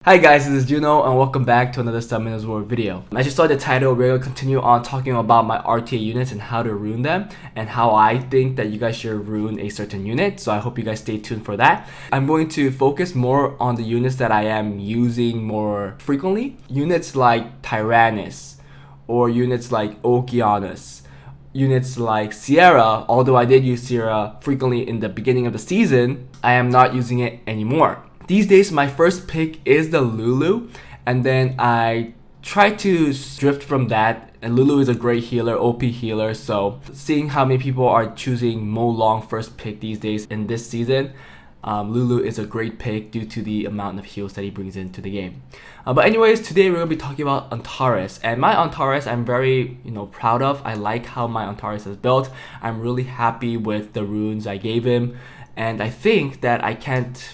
Hi guys, this is Juno and welcome back to another Summoners War video. As you saw the title, we're going to continue on talking about my RTA units and how to rune them and how I think that you guys should rune a certain unit, so I hope you guys stay tuned for that. I'm going to focus more on the units that I am using more frequently. Units like Tyrannus or units like Okeanos. Units like Sierra, although I did use Sierra frequently in the beginning of the season, I am not using it anymore. These days, my first pick is the Lulu, and then I try to drift from that. And Lulu is a great healer, OP healer, so seeing how many people are choosing Mo Long first pick these days in this season, Lulu is a great pick due to the amount of heals that he brings into the game. But anyways, today we're going to be talking about Antares, and my Antares I'm very proud of. I like how my Antares is built. I'm really happy with the runes I gave him, and I think that I can't,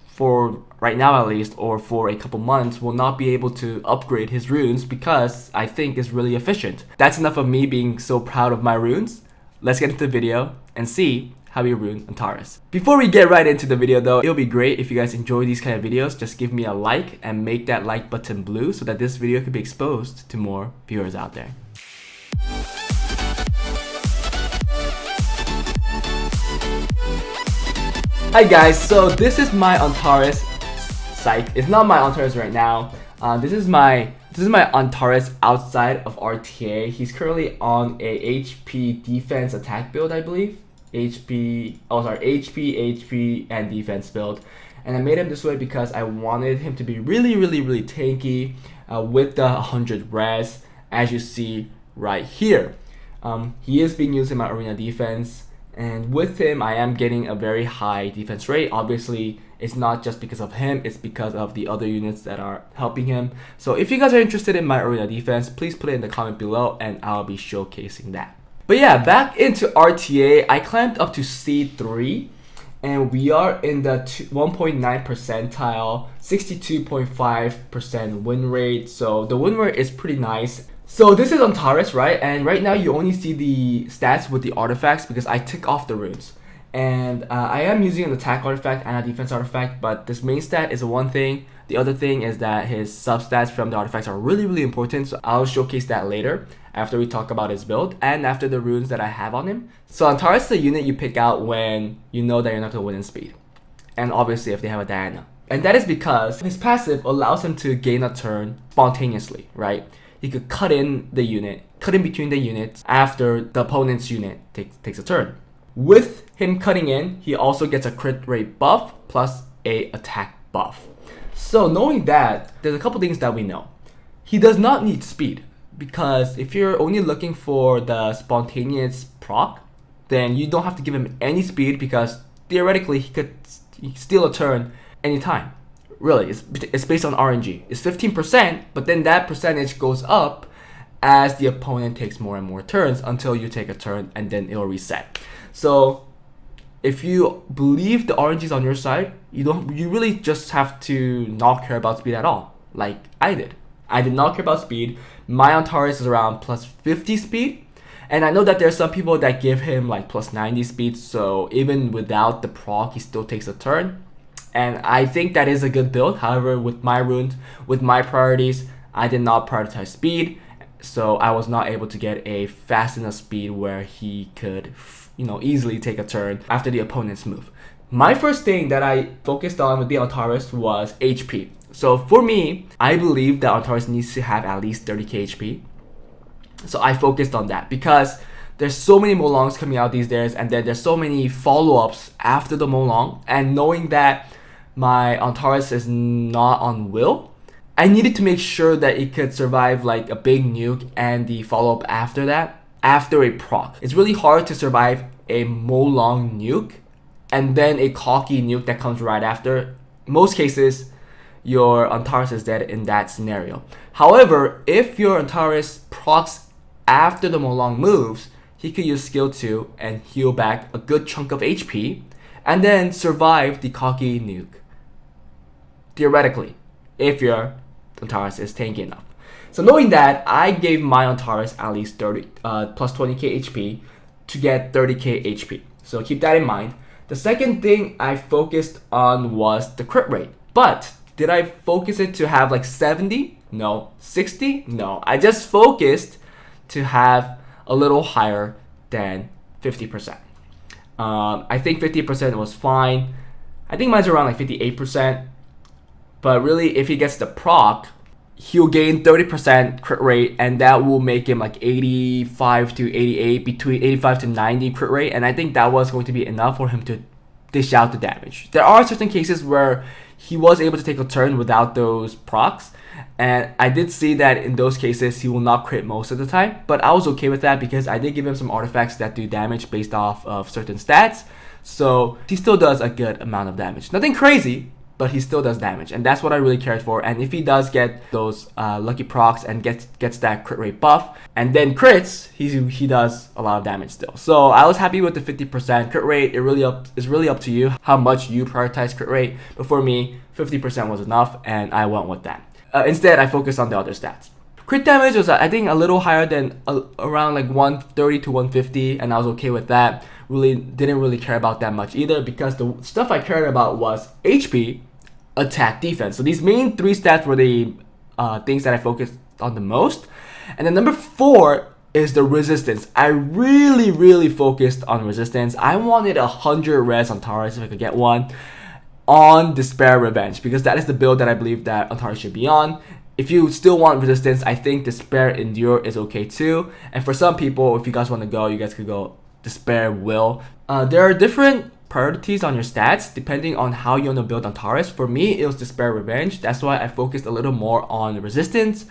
for right now at least, or for a couple months, will not be able to upgrade his runes because I think it's really efficient. That's enough of me being so proud of my runes. Let's get into the video and see how we rune Antares. Before we get right into the video though, it'll be great if you guys enjoy these kind of videos. Just give me a like and make that like button blue so that this video could be exposed to more viewers out there. Hi guys, so this is my Antares. Psych, it's not my Antares right now. This is my Antares outside of RTA. He's currently on a HP defense attack build, I believe. HP, and defense build. And I made him this way because I wanted him to be really tanky with the 100 res, as you see right here. He is being used in my arena defense. And with him, I am getting a very high defense rate. Obviously, it's not just because of him, it's because of the other units that are helping him. So if you guys are interested in my arena defense, please put it in the comment below and I'll be showcasing that. But yeah, back into RTA, I climbed up to C3 and we are in the 1.9 percentile, 62.5% win rate. So the win rate is pretty nice. So this is Antares, right? And right now you only see the stats with the artifacts because I tick off the runes. And I am using an attack artifact and a defense artifact, but this main stat is one thing. The other thing is that his substats from the artifacts are really important, so I'll showcase that later after we talk about his build and after the runes that I have on him. So Antares is the unit you pick out when you know that you're not going to win in speed. And obviously if they have a Diana. And that is because his passive allows him to gain a turn spontaneously, right? He could cut in between the units after the opponent's unit takes a turn. With him cutting in, he also gets a crit rate buff plus a attack buff. So knowing that, there's a couple things that we know. He does not need speed, because if you're only looking for the spontaneous proc, then you don't have to give him any speed because theoretically he could steal a turn anytime. Really, it's based on RNG. It's 15%, but then that percentage goes up as the opponent takes more and more turns until you take a turn and then it'll reset. So if you believe the RNG is on your side, you really just have to not care about speed at all, like I did. I did not care about speed. My Antares is around plus 50 speed, and I know that there's some people that give him like plus 90 speed, so even without the proc, he still takes a turn. And I think that is a good build. However, with my runes, with my priorities, I did not prioritize speed, so I was not able to get a fast enough speed where he could easily take a turn after the opponent's move. My first thing that I focused on with the Antares was HP. So for me, I believe that Antares needs to have at least 30k HP. So I focused on that because there's so many Molongs coming out these days, and then there's so many follow-ups after the Molong, and knowing that my Antares is not on will, I needed to make sure that it could survive like a big nuke and the follow-up after that, after a proc. It's really hard to survive a Molong nuke and then a cocky nuke that comes right after. Most cases, your Antares is dead in that scenario. However, if your Antares procs after the Molong moves, he could use skill 2 and heal back a good chunk of HP and then survive the cocky nuke. Theoretically, if your Antares is tanky enough. So knowing that, I gave my Antares at least plus 20k HP to get 30k HP. So keep that in mind. The second thing I focused on was the crit rate. But Did I focus it to have like 70? No. 60? No. I just focused to have a little higher than 50%. I think 50% was fine. I think mine's around like 58%. But really, if he gets the proc, he'll gain 30% crit rate, and that will make him like 85 to 88, between 85 to 90 crit rate. And I think that was going to be enough for him to dish out the damage. There are certain cases where he was able to take a turn without those procs, and I did see that in those cases he will not crit most of the time, but I was okay with that because I did give him some artifacts that do damage based off of certain stats, so he still does a good amount of damage. Nothing crazy, but he still does damage, and that's what I really cared for. And if he does get those lucky procs and gets that crit rate buff and then crits, he does a lot of damage still. So I was happy with the 50% crit rate. It's really up to you how much you prioritize crit rate, but for me 50% was enough and I went with that. Instead I focused on the other stats. Crit damage was I think a little higher than around like 130 to 150, and I was okay with that. Really didn't really care about that much either, because the stuff I cared about was HP, attack, defense. So these main three stats were the things that I focused on the most. And then number 4 is the resistance. I really focused on resistance. I wanted 100 res on Antares if I could get one on Despair Revenge, because that is the build that I believe that Antares should be on. If you still want resistance, I think Despair Endure is okay too. And for some people, if you guys want to go, you guys could go Despair Will. There are different priorities on your stats depending on how you want to build Antares. For me, it was Despair Revenge. That's why I focused a little more on resistance,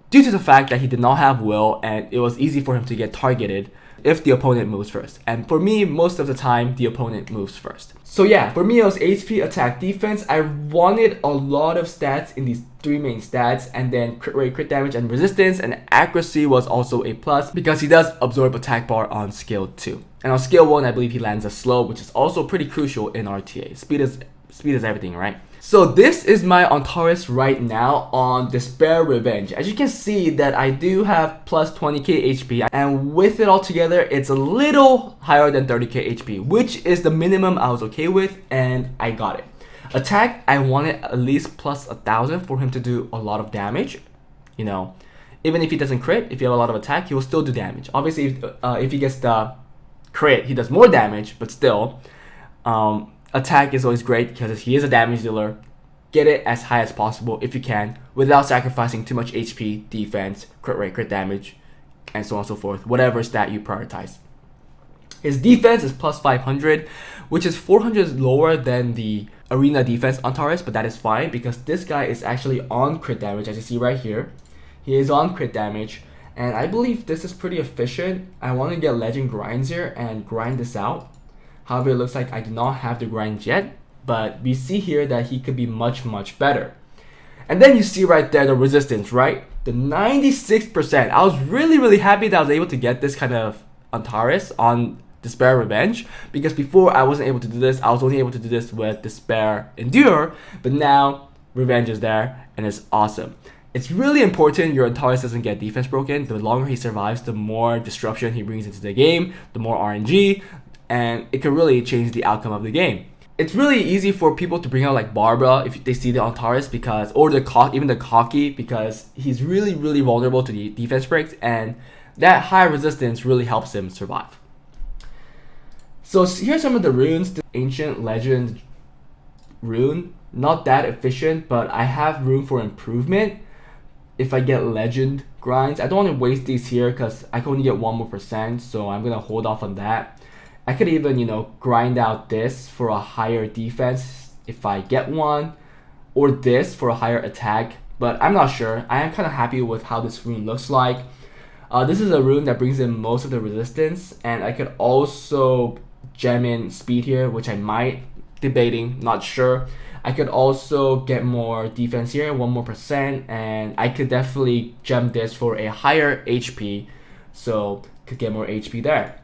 due to the fact that he did not have will and it was easy for him to get targeted if the opponent moves first. And for me, most of the time, the opponent moves first. So yeah, for me, it was HP, attack, defense. I wanted a lot of stats in these 3 main stats, and then crit rate, crit damage, and resistance, and accuracy was also a plus because he does absorb attack bar on skill 2. And on skill 1, I believe he lands a slow, which is also pretty crucial in RTA. Speed is everything, right? So this is my Antares right now on Despair Revenge. As you can see that I do have plus 20k HP, and with it all together, it's a little higher than 30k HP, which is the minimum I was okay with, and I got it. Attack, I wanted at least plus 1000 for him to do a lot of damage. You know, even if he doesn't crit, if you have a lot of attack, he will still do damage. Obviously, if he gets the crit, he does more damage, but still, attack is always great because he is a damage dealer. Get it as high as possible if you can without sacrificing too much HP, defense, crit rate, crit damage, and so on and so forth, whatever stat you prioritize. His defense is plus 500, which is 400 lower than the arena defense on Antares, but that is fine because this guy is actually on crit damage, as you see right here. He is on crit damage, and I believe this is pretty efficient. I want to get legend grinds here and grind this out. However, it looks like I do not have the grind yet, but we see here that he could be much better. And then you see right there the resistance, right? The 96%. I was really happy that I was able to get this kind of Antares on Despair Revenge, because before I wasn't able to do this. I was only able to do this with Despair Endure, but now Revenge is there and it's awesome. It's really important your Antares doesn't get defense broken. The longer he survives, the more disruption he brings into the game, the more RNG, and it can really change the outcome of the game. It's really easy for people to bring out like Barbara if they see the Antares, because, or even the Cocky, because he's really vulnerable to the defense breaks, and that high resistance really helps him survive. So here's some of the runes. The Ancient Legend rune, not that efficient, but I have room for improvement if I get legend grinds. I don't want to waste these here because I can only get 1%, so I'm gonna hold off on that. I could even, you know, grind out this for a higher defense if I get one, or this for a higher attack, but I'm not sure. I am kind of happy with how this rune looks like. This is a rune that brings in most of the resistance, and I could also gem in speed here, which I might, debating, not sure. I could also get more defense here, 1%, and I could definitely gem this for a higher HP, so could get more HP there.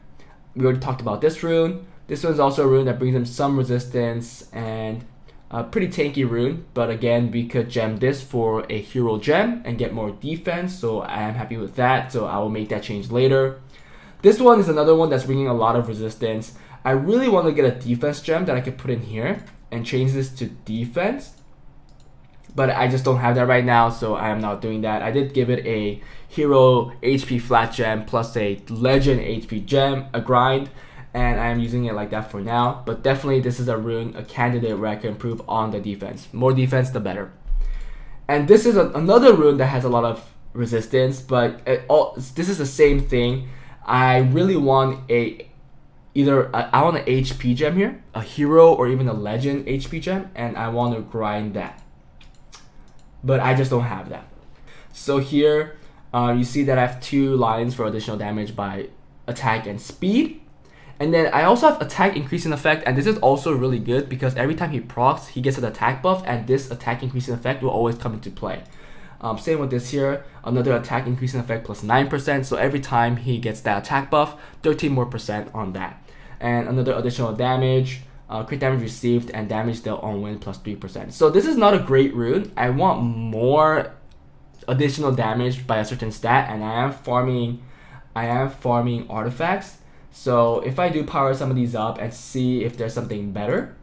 We already talked about this rune. This one's also a rune that brings in some resistance and a pretty tanky rune, but again, we could gem this for a hero gem and get more defense, so I am happy with that, so I will make that change later. This one is another one that's bringing a lot of resistance. I really want to get a defense gem that I could put in here and change this to defense. but I just don't have that right now, so I am not doing that. I did give it a hero HP flat gem plus a legend HP gem, a grind, and I am using it like that for now. But definitely this is a rune, a candidate where I can improve on the defense. More defense, the better. And this is another rune that has a lot of resistance, but this is the same thing. I really want I want an HP gem here, a hero or even a legend HP gem, and I want to grind that. But I just don't have that. So here, you see that I have 2 lines for additional damage by attack and speed. And then I also have attack increasing effect, and this is also really good because every time he procs, he gets an attack buff, and this attack increasing effect will always come into play. Same with this here, another attack increasing effect plus 9%, so every time he gets that attack buff, 13% more on that. And another additional damage, crit damage received, and damage dealt on win plus 3%. So this is not a great rune. I want more additional damage by a certain stat, and I am farming artifacts. So if I do power some of these up and see if there's something better,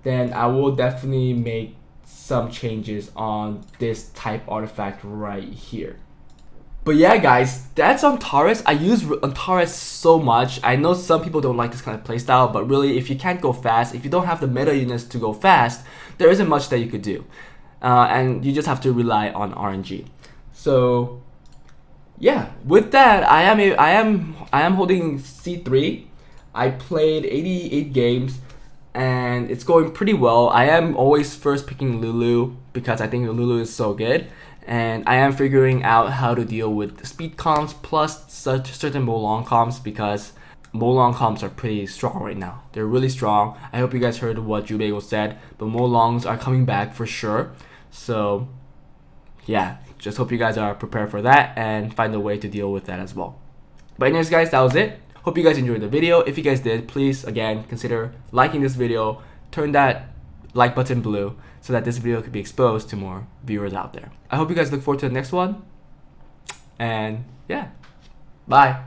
then I will definitely make some changes on this type artifact right here. But yeah guys, that's Antares. I use Antares so much. I know some people don't like this kind of playstyle, but really if you can't go fast, if you don't have the meta units to go fast, there isn't much that you could do. And you just have to rely on RNG. So yeah, with that, I am holding C3. I played 88 games and it's going pretty well. I am always first picking Lulu because I think Lulu is so good, and I am figuring out how to deal with speed comps plus certain Molong comps because Molong comps are pretty strong right now. They're really strong. I hope you guys heard what Juno said, but Molongs are coming back for sure. So yeah, just hope you guys are prepared for that and find a way to deal with that as well. But anyways guys, that was it. Hope you guys enjoyed the video. If you guys did, please again consider liking this video, turn that like button blue so that this video could be exposed to more viewers out there. I hope you guys look forward to the next one, and yeah, bye.